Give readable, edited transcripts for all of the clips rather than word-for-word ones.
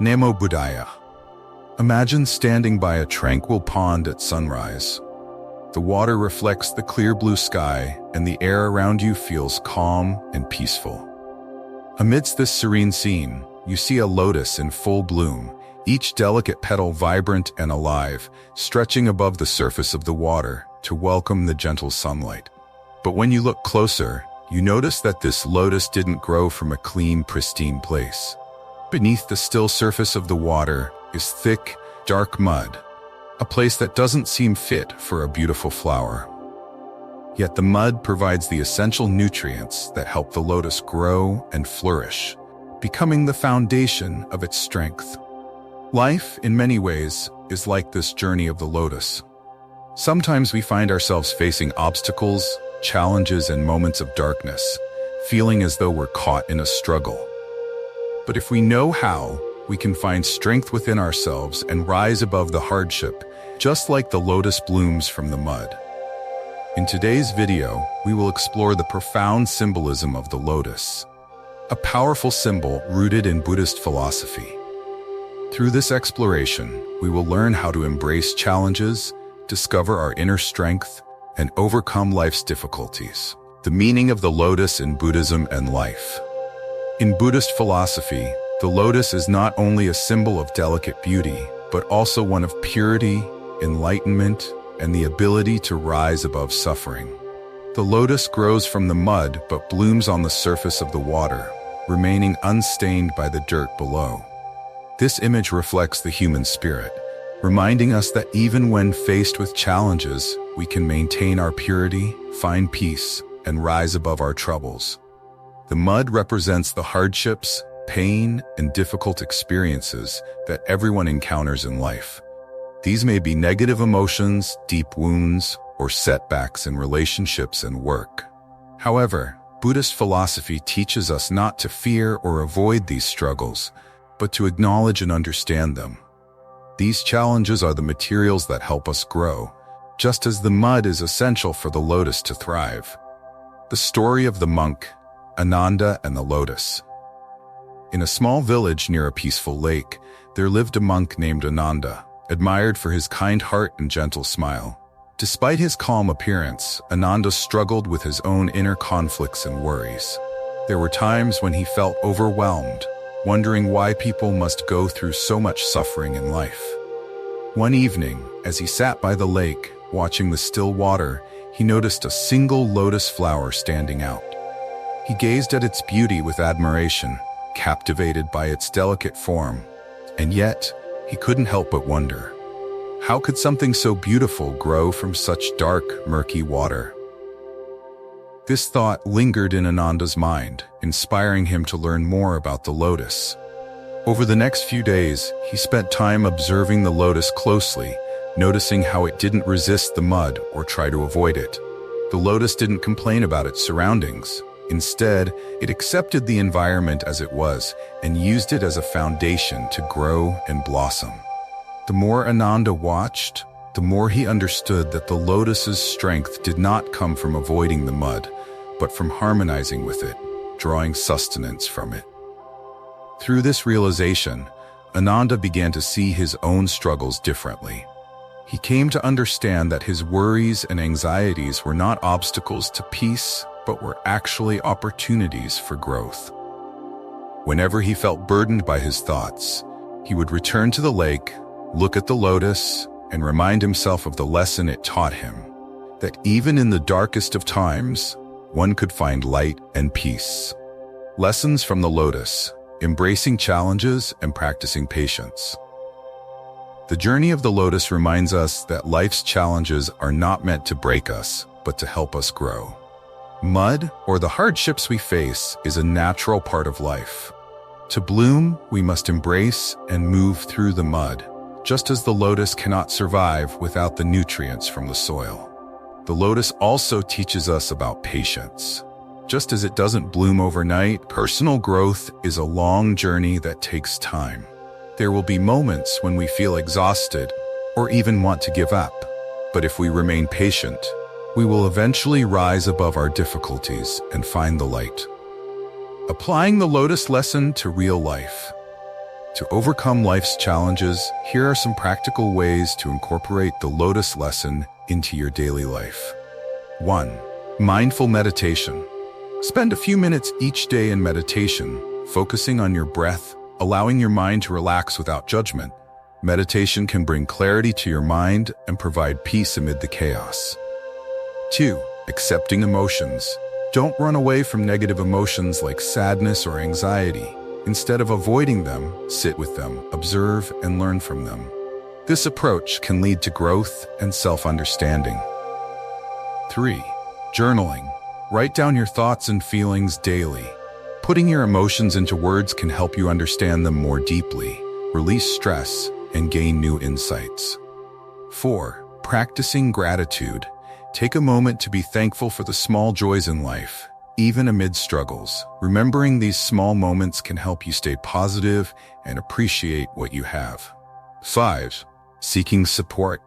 Namo Buddhaya. Imagine standing by a tranquil pond at sunrise. The water reflects the clear blue sky, and the air around you feels calm and peaceful. Amidst this serene scene, you see a lotus in full bloom, each delicate petal vibrant and alive, stretching above the surface of the water to welcome the gentle sunlight. But when you look closer, you notice that this lotus didn't grow from a clean, pristine place. Beneath the still surface of the water is thick, dark mud, a place that doesn't seem fit for a beautiful flower. Yet the mud provides the essential nutrients that help the lotus grow and flourish, becoming the foundation of its strength. Life, in many ways, is like this journey of the lotus. Sometimes we find ourselves facing obstacles, challenges, and moments of darkness, feeling as though we're caught in a struggle. But if we know how, we can find strength within ourselves and rise above the hardship, just like the lotus blooms from the mud. In today's video, we will explore the profound symbolism of the lotus, a powerful symbol rooted in Buddhist philosophy. Through this exploration, we will learn how to embrace challenges, discover our inner strength, and overcome life's difficulties. The meaning of the lotus in Buddhism and life. In Buddhist philosophy, the lotus is not only a symbol of delicate beauty, but also one of purity, enlightenment, and the ability to rise above suffering. The lotus grows from the mud but blooms on the surface of the water, remaining unstained by the dirt below. This image reflects the human spirit, reminding us that even when faced with challenges, we can maintain our purity, find peace, and rise above our troubles. The mud represents the hardships, pain, and difficult experiences that everyone encounters in life. These may be negative emotions, deep wounds, or setbacks in relationships and work. However, Buddhist philosophy teaches us not to fear or avoid these struggles, but to acknowledge and understand them. These challenges are the materials that help us grow, just as the mud is essential for the lotus to thrive. The story of the monk, Ananda and the lotus. In a small village near a peaceful lake, there lived a monk named Ananda, admired for his kind heart and gentle smile. Despite his calm appearance, Ananda struggled with his own inner conflicts and worries. There were times when he felt overwhelmed, wondering why people must go through so much suffering in life. One evening, as he sat by the lake, watching the still water, he noticed a single lotus flower standing out. He gazed at its beauty with admiration, captivated by its delicate form, and yet, he couldn't help but wonder, how could something so beautiful grow from such dark, murky water? This thought lingered in Ananda's mind, inspiring him to learn more about the lotus. Over the next few days, he spent time observing the lotus closely, noticing how it didn't resist the mud or try to avoid it. The lotus didn't complain about its surroundings. Instead, it accepted the environment as it was and used it as a foundation to grow and blossom. The more Ananda watched, the more he understood that the lotus's strength did not come from avoiding the mud, but from harmonizing with it, drawing sustenance from it. Through this realization, Ananda began to see his own struggles differently. He came to understand that his worries and anxieties were not obstacles to peace, but were actually opportunities for growth. Whenever he felt burdened by his thoughts, he would return to the lake, look at the lotus, and remind himself of the lesson it taught him, that even in the darkest of times, one could find light and peace. Lessons from the lotus, embracing challenges and practicing patience. The journey of the lotus reminds us that life's challenges are not meant to break us, but to help us grow. Mud, or the hardships we face, is a natural part of life. To bloom, we must embrace and move through the mud, just as the lotus cannot survive without the nutrients from the soil. The lotus also teaches us about patience. Just as it doesn't bloom overnight, personal growth is a long journey that takes time. There will be moments when we feel exhausted or even want to give up. But if we remain patient, we will eventually rise above our difficulties and find the light. Applying the lotus lesson to real life. To overcome life's challenges, here are some practical ways to incorporate the Lotus lesson into your daily life. 1. Mindful meditation. Spend a few minutes each day in meditation, focusing on your breath, allowing your mind to relax without judgment. Meditation can bring clarity to your mind and provide peace amid the chaos. 2. Accepting emotions. Don't run away from negative emotions like sadness or anxiety. Instead of avoiding them, sit with them, observe, and learn from them. This approach can lead to growth and self-understanding. 3. Journaling. Write down your thoughts and feelings daily. Putting your emotions into words can help you understand them more deeply, release stress, and gain new insights. 4. Practicing gratitude. Take a moment to be thankful for the small joys in life, even amid struggles. Remembering these small moments can help you stay positive and appreciate what you have. 5. Seeking support.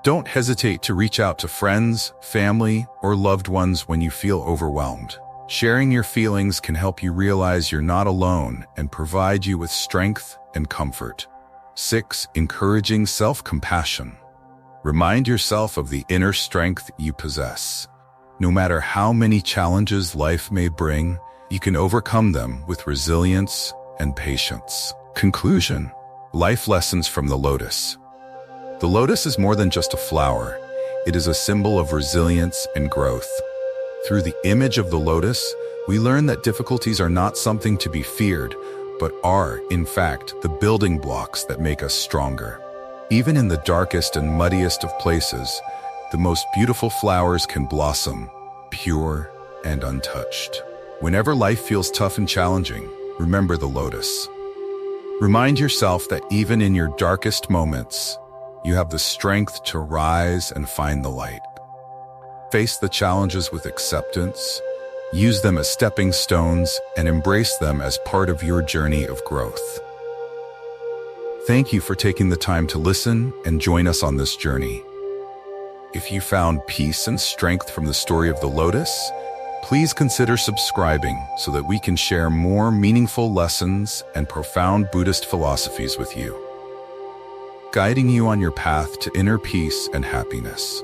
Don't hesitate to reach out to friends, family, or loved ones when you feel overwhelmed. Sharing your feelings can help you realize you're not alone and provide you with strength and comfort. 6. Encouraging self-compassion. Remind yourself of the inner strength you possess. No matter how many challenges life may bring, you can overcome them with resilience and patience. Conclusion. Life lessons from the lotus. The lotus is more than just a flower. It is a symbol of resilience and growth. Through the image of the lotus, we learn that difficulties are not something to be feared, but are, in fact, the building blocks that make us stronger. Even in the darkest and muddiest of places, the most beautiful flowers can blossom, pure and untouched. Whenever life feels tough and challenging, remember the lotus. Remind yourself that even in your darkest moments, you have the strength to rise and find the light. Face the challenges with acceptance, use them as stepping stones, and embrace them as part of your journey of growth. Thank you for taking the time to listen and join us on this journey. If you found peace and strength from the story of the lotus, please consider subscribing so that we can share more meaningful lessons and profound Buddhist philosophies with you, guiding you on your path to inner peace and happiness.